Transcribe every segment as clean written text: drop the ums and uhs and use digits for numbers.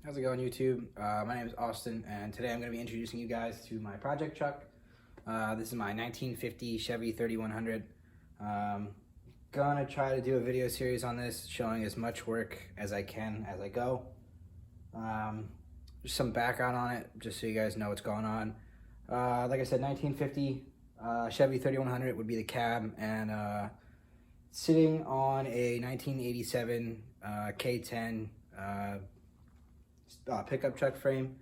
How's it going, YouTube? My name is Austin, and today I'm going to be introducing you guys to my project truck. This is my 1950 Chevy 3100. Gonna try to do a video series on this, showing as much work as I can as I go. Just some background on it, just so you guys know what's going on. Like I said, 1950 Chevy 3100 would be the cab, and sitting on a 1987 K10 pickup truck frame.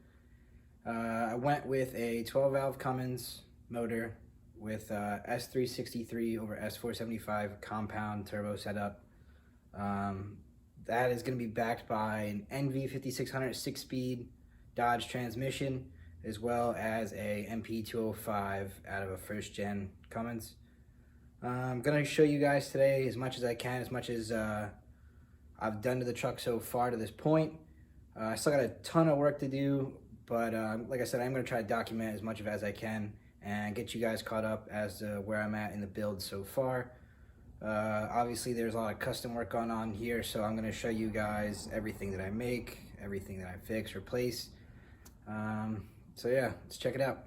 I went with a 12-valve Cummins motor with S363 over S475 compound turbo setup. That is going to be backed by an NV5600 6-speed Dodge transmission, as well as a MP205 out of a first-gen Cummins. I'm going to show you guys today as much as I can, as much as I've done to the truck so far to this point. I still got a ton of work to do, but like I said, I'm going to try to document as much of it as I can and get you guys caught up as to where I'm at in the build so far. Obviously, there's a lot of custom work going on here, so I'm going to show you guys everything that I make, everything that I fix, replace. So yeah, let's check it out.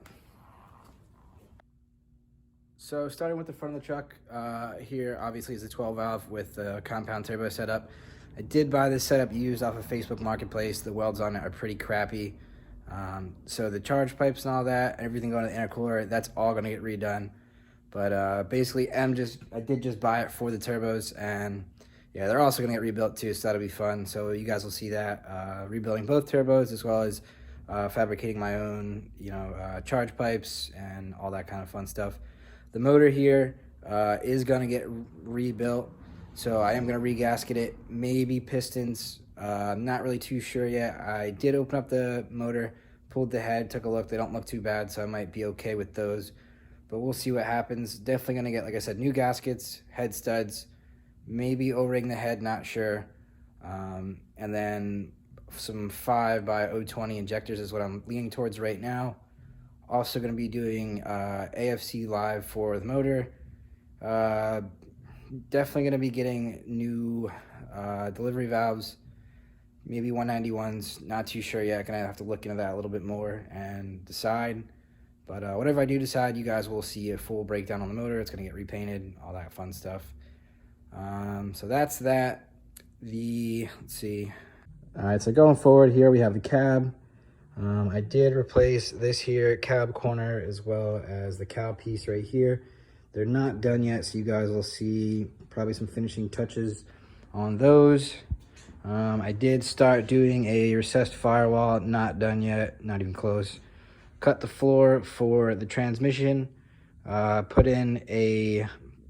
So starting with the front of the truck, here obviously is a 12-valve with the compound turbo setup. I did buy this setup used off of Facebook Marketplace. The welds on it are pretty crappy. So the charge pipes and all that, and everything going to the intercooler, that's all going to get redone. But basically, I did just buy it for the turbos, and yeah, they're also going to get rebuilt too, so that'll be fun. So you guys will see that, rebuilding both turbos, as well as fabricating my own, charge pipes and all that kind of fun stuff. The motor here is going to get rebuilt. So I am going to re-gasket it, maybe pistons. I'm not really too sure yet. I did open up the motor, pulled the head, took a look. They don't look too bad, so I might be okay with those. But we'll see what happens. Definitely going to get, like I said, new gaskets, head studs, maybe O-ring the head, not sure. And then some 5x020 injectors is what I'm leaning towards right now. Also going to be doing AFC live for the motor. Definitely going to be getting new delivery valves, maybe 191s, not too sure yet. Gonna have to look into that a little bit more and decide. But whatever I do decide, you guys will see a full breakdown on the motor. It's going to get repainted, all that fun stuff. So that's that. Let's see. All right, so going forward here, we have the cab. I did replace this here cab corner as well as the cow piece right here. They're not done yet, so you guys will see probably some finishing touches on those. I did start doing a recessed firewall, not done yet, not even close. Cut the floor for the transmission, put in a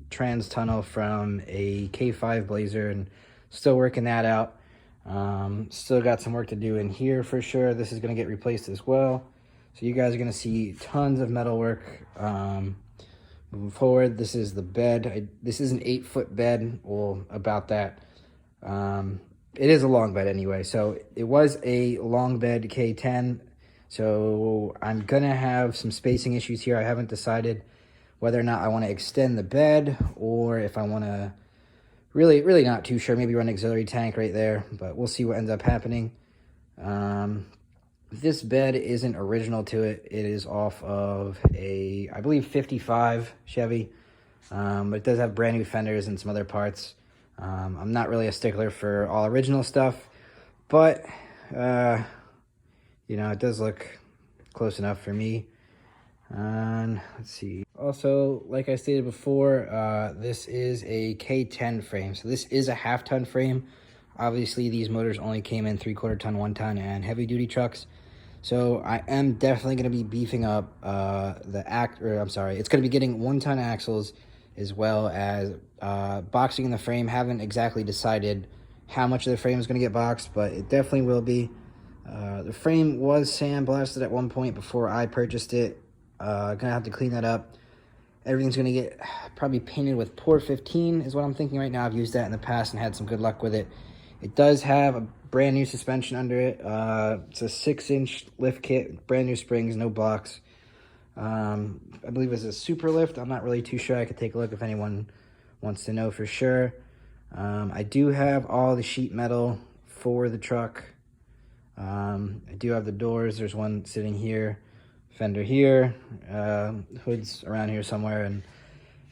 trans tunnel from a K5 Blazer, and still working that out. Still got some work to do in here for sure. This is going to get replaced as well. So you guys are going to see tons of metal work. Moving forward, this is the bed. This is an 8-foot bed, well, about that. It is a long bed anyway. So it was a long bed K10. So I'm going to have some spacing issues here. I haven't decided whether or not I want to extend the bed or if I want to, really not too sure. Maybe run an auxiliary tank right there, but we'll see what ends up happening. This bed isn't original to it. It is off of a, I believe, 55 Chevy, but it does have brand new fenders and some other parts. I'm not really a stickler for all original stuff, but, it does look close enough for me. And let's see. Also, like I stated before, this is a K10 frame. So this is a half-ton frame. Obviously, these motors only came in 3/4 ton, 1 ton, and heavy-duty trucks. So I am definitely going to be beefing up it's going to be getting 1-ton axles, as well as boxing in the frame. Haven't exactly decided how much of the frame is going to get boxed, but it definitely will be. The frame was sandblasted at one point before I purchased it. Gonna have to clean that up. Everything's gonna get probably painted with Pour 15 is what I'm thinking right now. I've used that in the past and had some good luck with it. It does have a brand new suspension under it. It's a 6-inch lift kit, brand new springs, no blocks. I believe it's a super lift. I'm not really too sure. I could take a look if anyone wants to know for sure. I do have all the sheet metal for the truck. I do have the doors. There's one sitting here, fender here, hoods around here somewhere, and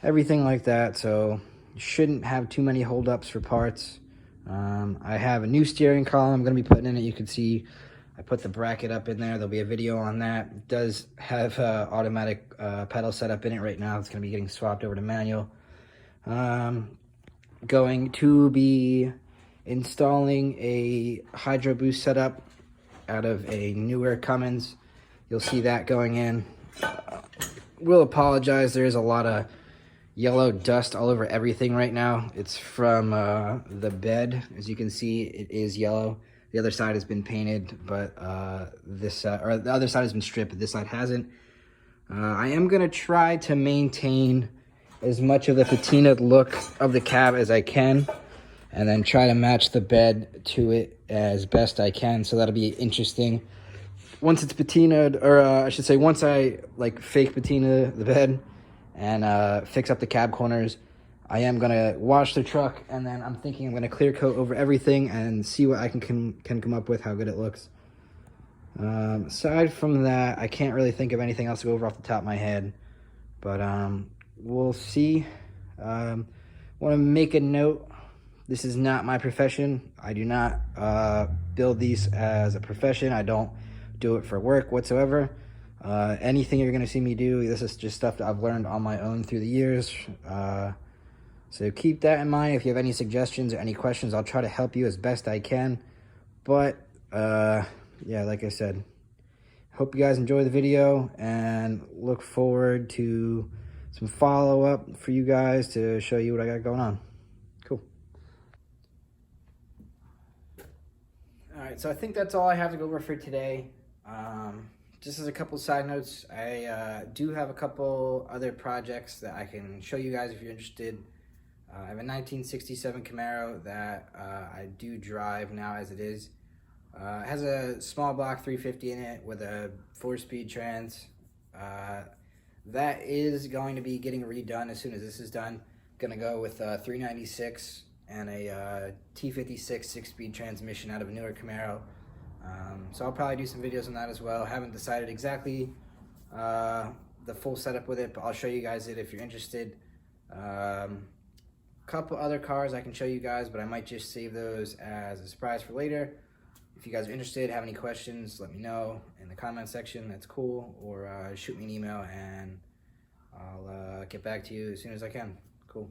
everything like that. So you shouldn't have too many holdups for parts. I have a new steering column I'm going to be putting in it. You can see I put the bracket up in there. There'll be a video on that. It does have automatic pedal setup in it right now. It's going to be getting swapped over to manual. Going to be installing a hydro boost setup out of a newer Cummins. You'll see that going in. Will apologize, there is a lot of yellow dust all over everything right now. It's from the bed. As you can see, it is yellow. The other side has been painted, but the other side has been stripped, but this side hasn't. I am gonna try to maintain as much of the patinaed look of the cab as I can, and then try to match the bed to it as best I can. So that'll be interesting. Once it's patinaed, or I should say once I like fake patina the bed and fix up the cab corners, I am gonna wash the truck, and then I'm thinking I'm gonna clear coat over everything and see what I can come up with, how good it looks. Aside from that, I can't really think of anything else to go over off the top of my head, but we'll see. Want to make a note, this is not my profession. I do not build these as a profession. I don't do it for work whatsoever. Anything you're going to see me do, this is just stuff that I've learned on my own through the years. So keep that in mind. If you have any suggestions or any questions, I'll try to help you as best I can. But yeah, like I said, hope you guys enjoy the video, and look forward to some follow-up for you guys to show you what I got going on. Cool. All right, so I think that's all I have to go over for today. Just as a couple side notes, I do have a couple other projects that I can show you guys if you're interested. I have a 1967 Camaro that I do drive now as it is. It has a small block 350 in it with a 4-speed trans. That is going to be getting redone as soon as this is done. Gonna go with 396 and a T56 6-speed transmission out of a newer Camaro. So I'll probably do some videos on that as well. Haven't decided exactly the full setup with it, but I'll show you guys it if you're interested. Couple other cars I can show you guys, but I might just save those as a surprise for later. If you guys are interested, have any questions, let me know in the comment section. That's cool. Or shoot me an email and I'll get back to you as soon as I can. Cool.